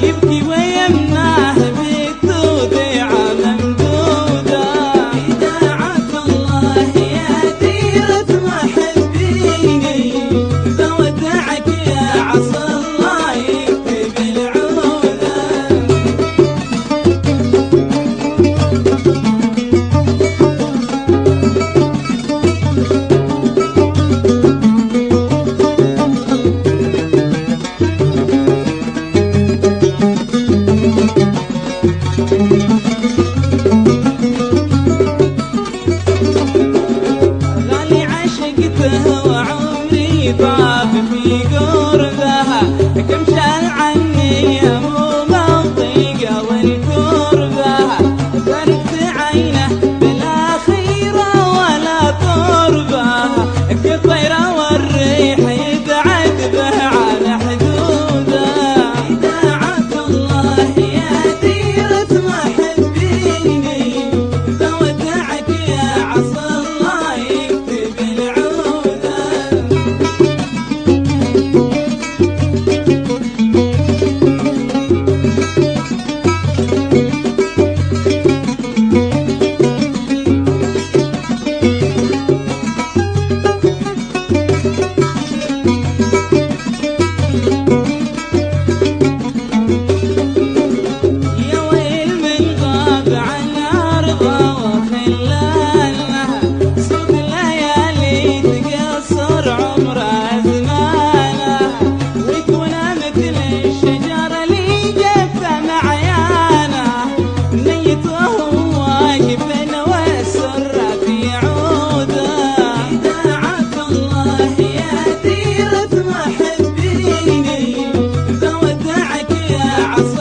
يبكي ويمناه بالتوديع ممدوده. إذاعة الله يا ديرة محبيني، بودعك يا عسى الله يكتب العودة. غالي عشقته وعمري طاب في قربها، كم شال عني هموم الضيقة والكربة. فرقت عينه بلا خيرة ولا قربة، كالطيرة والريح يبعد به عن حدوده. إذاعة الله يا ديرة محبيني، بودعك يا عسى الله يكتب العودة. يا ويل من غاب عن أرضه وخلالها، صوت الليالي تقصر عمره زمانها، ويكون مثل الشجر اللي جف معيانه، ميت وهو واقف والسر في عوده. إذاعة الله يا ديرة محبيني، بودعك يا عسى